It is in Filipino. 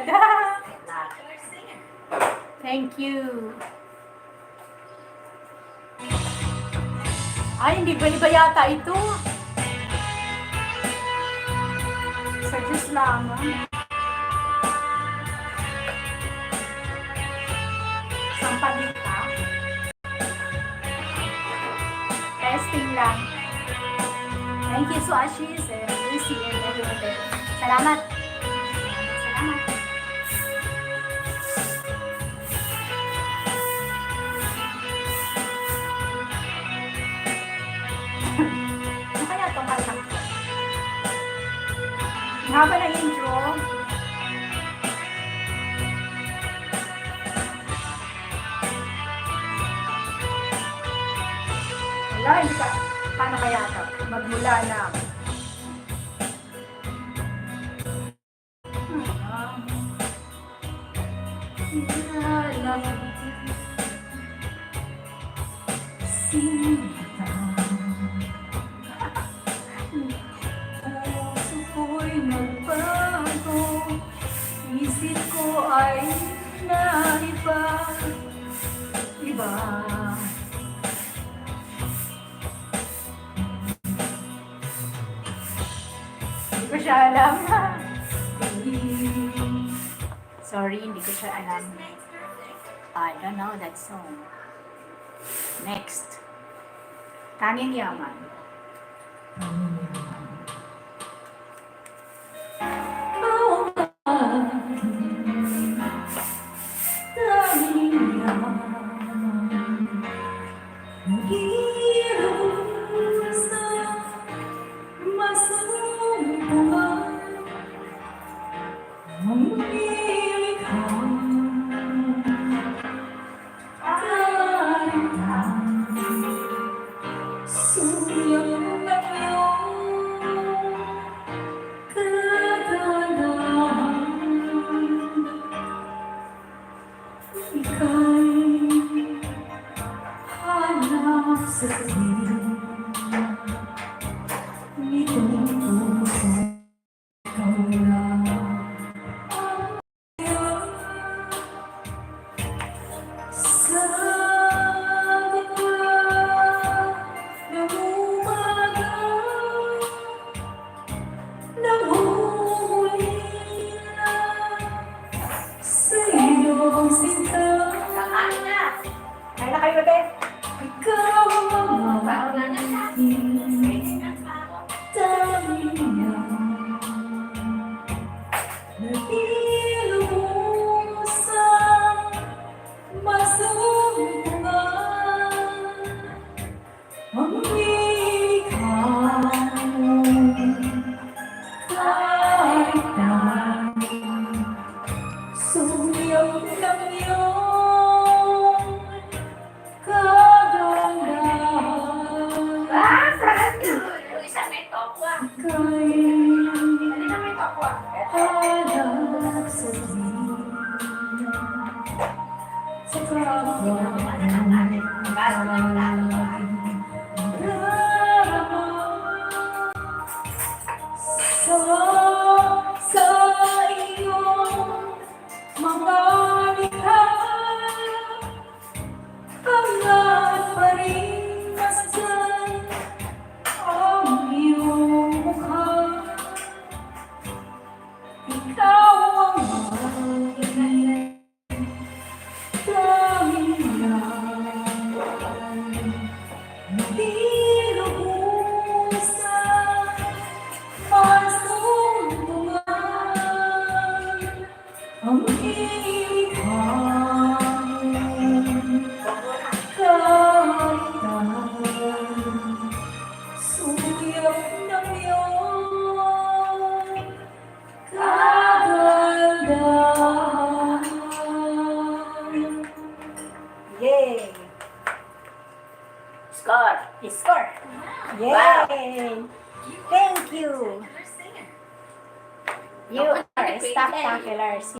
Ganda. Thank you. Ay, hindi ba iba yata ito? Sa Diyos lamang. Sampalita. Testing lang. Thank you so Ashish and Lucy and everyone there. Salamat. Salamat. Ano kaya itong kanta? Ang haba ng intro. Wala, hindi ka. Paano kaya ito? Magmula na. Puso ko'y nagbago, isip ko ay naiba. Hindi ko siya alam. Sorry, hindi ko siya alam. I don't know that song. Next. Tanging Yaman. Yay! Score! Score! Yay! Wow. Thank you! You are spectacular.